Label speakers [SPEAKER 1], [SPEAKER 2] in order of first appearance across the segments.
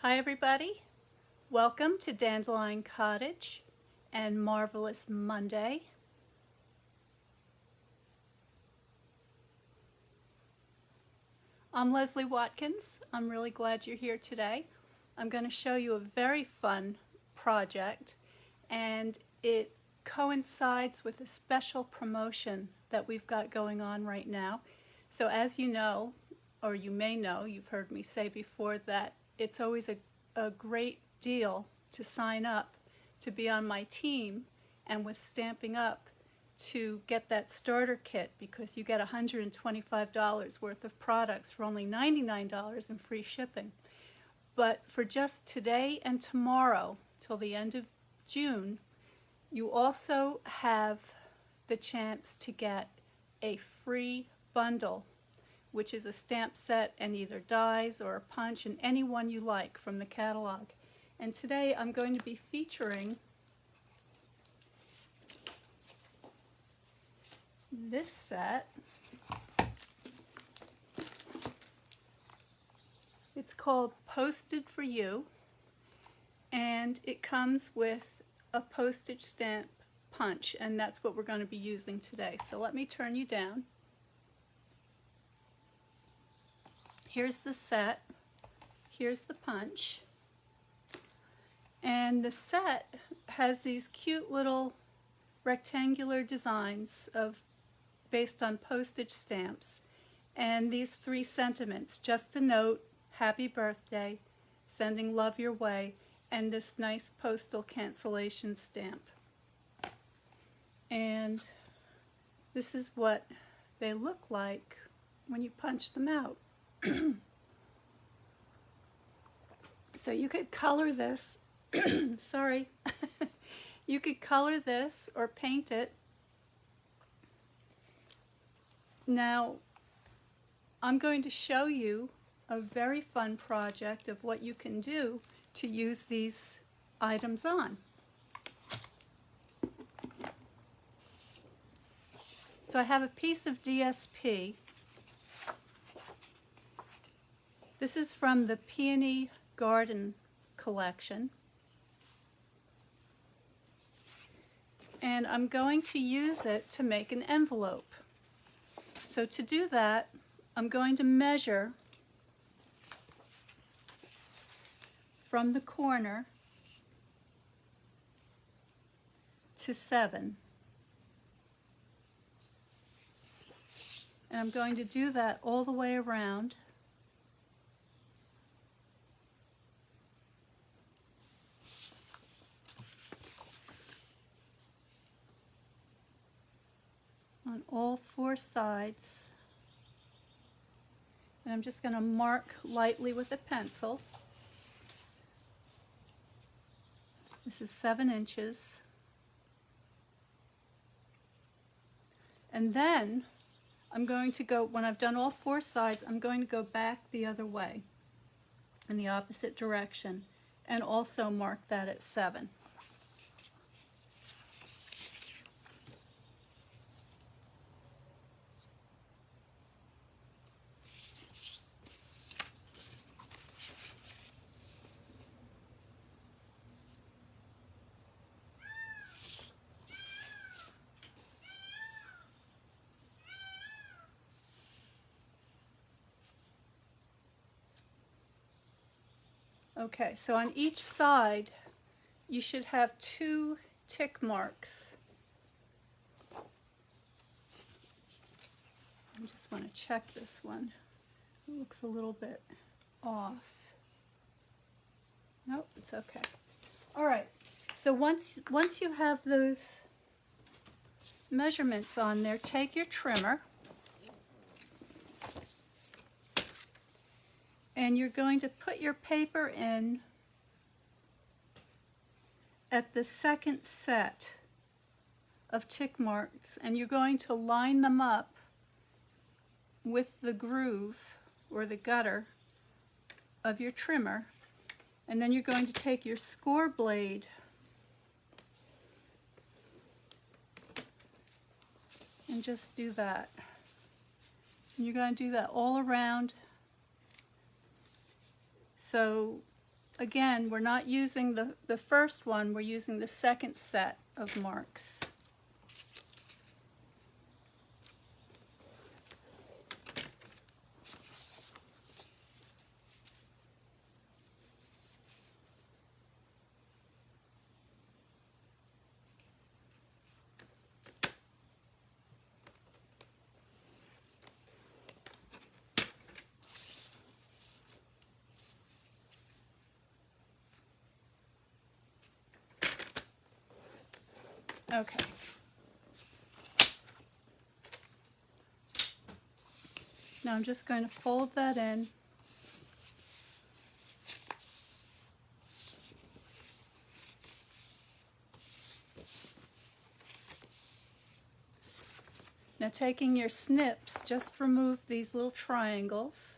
[SPEAKER 1] Hi everybody, welcome to Dandelion Cottage and Marvelous Monday. I'm Leslie Watkins. I'm really glad you're here today. I'm going to show you a very fun project, and it coincides with a special promotion that we've got going on right now. So as you know, or you may know, you've heard me say before that it's always a great deal to sign up to be on my team, and with Stamping Up to get that starter kit, because you get $125 worth of products for only $99 in free shipping. But for just today and tomorrow till the end of June, you also have the chance to get a free bundle, which is a stamp set and either dies or a punch, and any one you like from the catalog. And today I'm going to be featuring this set. It's called Posted for You, and it comes with a postage stamp punch, and that's what we're going to be using today. So let me turn you down. Here's the set, here's the punch, and the set has these cute little rectangular designs based on postage stamps, and these three sentiments: just a note, happy birthday, sending love your way, and this nice postal cancellation stamp. And this is what they look like when you punch them out. So you could color this, sorry, you could color this or paint it. Now, I'm going to show you a very fun project of what you can do to use these items on. So I have a piece of DSP. This is from the Peony Garden collection. And I'm going to use it to make an envelope. So to do that, I'm going to measure from the corner to 7. And I'm going to do that all the way around. On all 4 sides. And I'm just going to mark lightly with a pencil. This is 7 inches. And then I'm going to go, when I've done all 4 sides, I'm going to go back the other way in the opposite direction and also mark that at 7. Okay, so on each side you should have 2 tick marks. I just want to check this one. It looks a little bit off. Nope, it's okay. All right, so once you have those measurements on there, take your trimmer and you're going to put your paper in at the second set of tick marks, and you're going to line them up with the groove or the gutter of your trimmer, and then you're going to take your score blade and just do that. And you're going to do that all around. So again, we're not using the first one, we're using the second set of marks. Okay. Now I'm just going to fold that in. Now taking your snips, just remove these little triangles.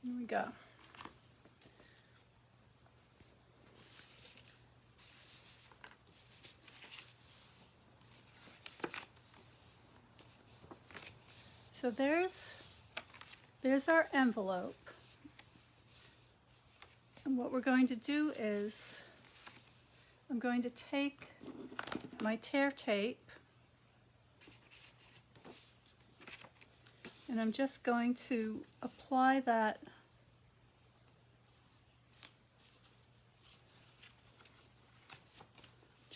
[SPEAKER 1] Here we go. So there's our envelope. And what we're going to do is I'm going to take my tear tape and I'm just going to apply that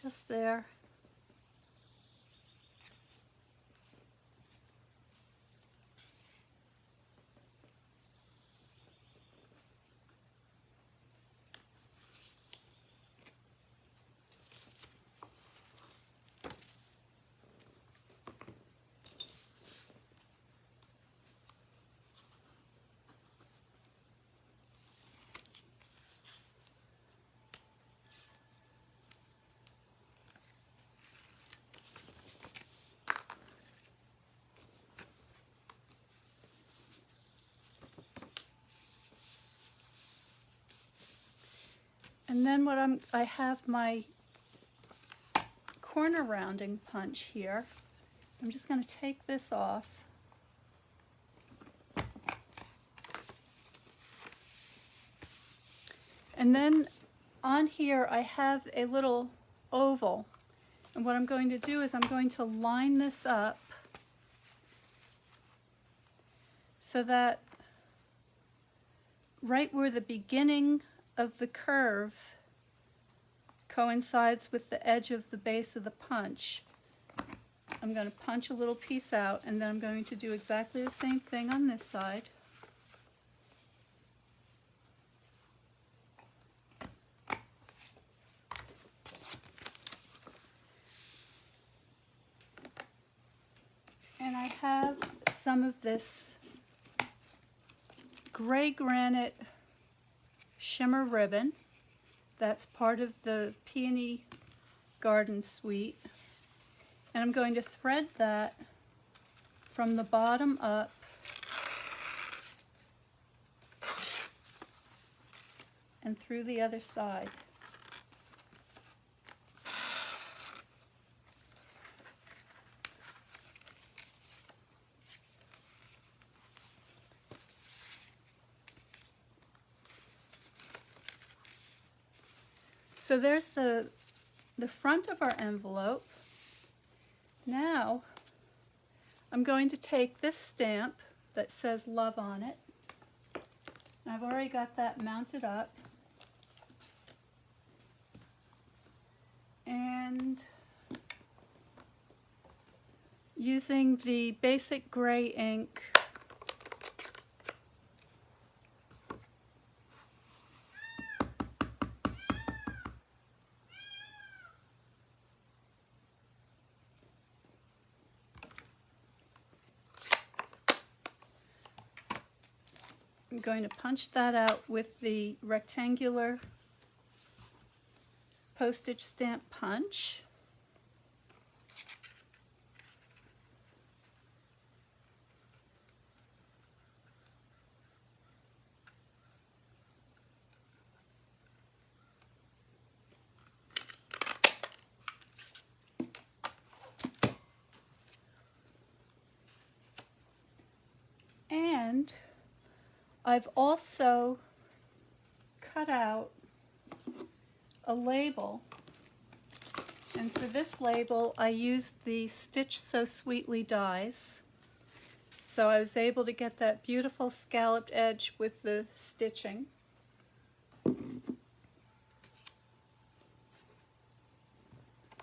[SPEAKER 1] just there. And then I have my corner rounding punch here. I'm just going to take this off. And then on here I have a little oval. And what I'm going to do is I'm going to line this up so that right where the beginning of the curve coincides with the edge of the base of the punch, I'm going to punch a little piece out, and then I'm going to do exactly the same thing on this side. And I have some of this gray granite shimmer ribbon. That's part of the Peony Garden Suite. And I'm going to thread that from the bottom up and through the other side. So there's the front of our envelope. Now I'm going to take this stamp that says love on it. I've already got that mounted up. And using the basic gray ink, I'm going to punch that out with the rectangular postage stamp punch. And I've also cut out a label, and for this label I used the Stitch So Sweetly dies, so I was able to get that beautiful scalloped edge with the stitching.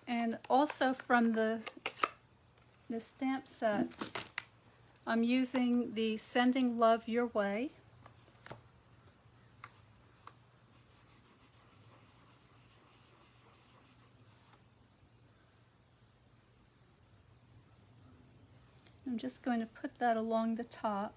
[SPEAKER 1] And also from the stamp set, I'm using the Sending Love Your Way. I'm just going to put that along the top.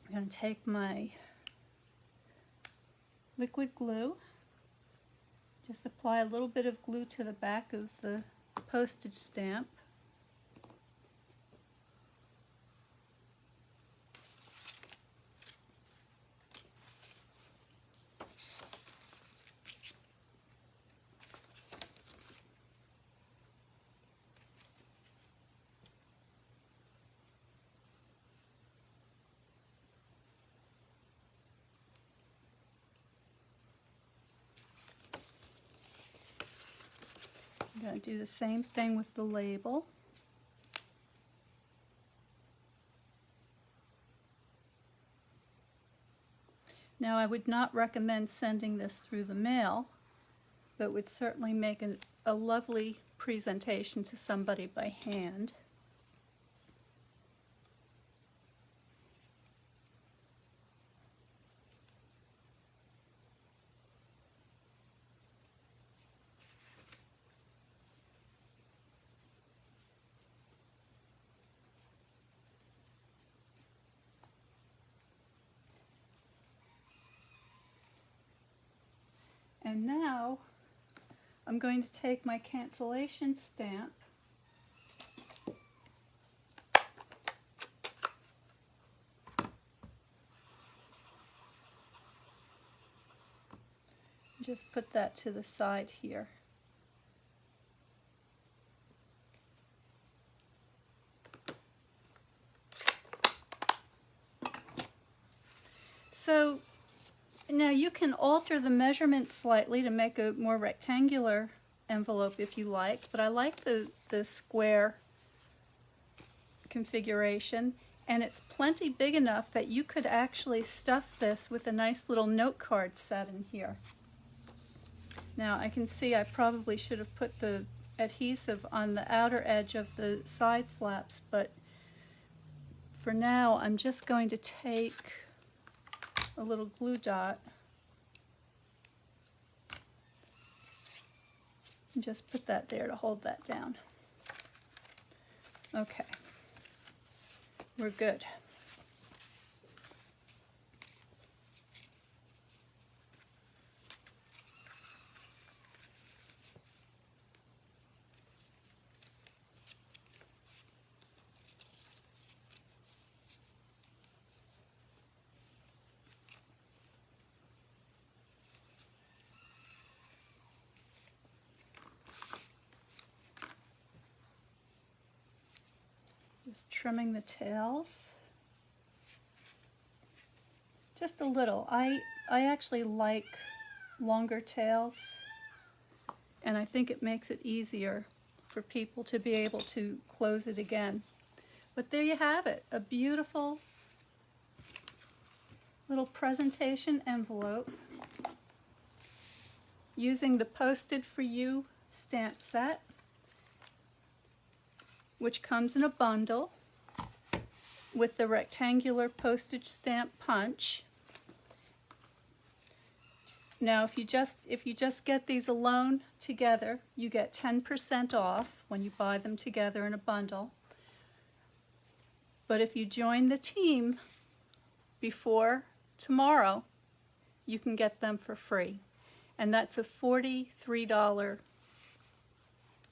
[SPEAKER 1] I'm going to take my liquid glue, just apply a little bit of glue to the back of the postage stamp. I'm going to do the same thing with the label. Now, I would not recommend sending this through the mail, but would certainly make a lovely presentation to somebody by hand. And now I'm going to take my cancellation stamp and just put that to the side here. So now you can alter the measurements slightly to make a more rectangular envelope if you like, but I like the square configuration, and it's plenty big enough that you could actually stuff this with a nice little note card set in here. Now I can see I probably should have put the adhesive on the outer edge of the side flaps, but for now I'm just going to take a little glue dot and just put that there to hold that down. Okay, we're good. Just trimming the tails. Just a little. I actually like longer tails, and I think it makes it easier for people to be able to close it again. But there you have it, a beautiful little presentation envelope using the Posted For You stamp set, which comes in a bundle. with the rectangular postage stamp punch. Now if you just get these alone together, you get 10% off when you buy them together in a bundle. But if you join the team before tomorrow, you can get them for free. And that's a $43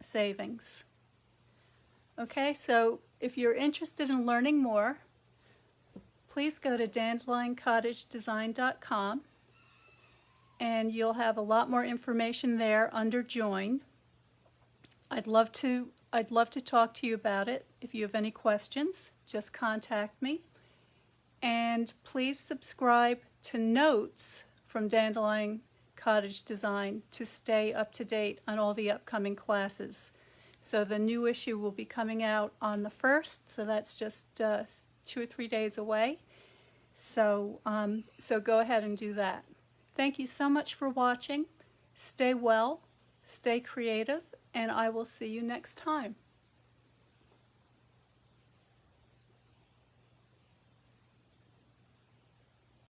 [SPEAKER 1] savings. Okay, so if you're interested in learning more, please go to dandelioncottagedesign.com and you'll have a lot more information there under Join. I'd love to talk to you about it. If you have any questions, just contact me. And please subscribe to Notes from Dandelion Cottage Design to stay up to date on all the upcoming classes. So the new issue will be coming out on the 1st, so that's just 2 or 3 days away. So go ahead and do that. Thank you so much for watching. Stay well, stay creative, and I will see you next time.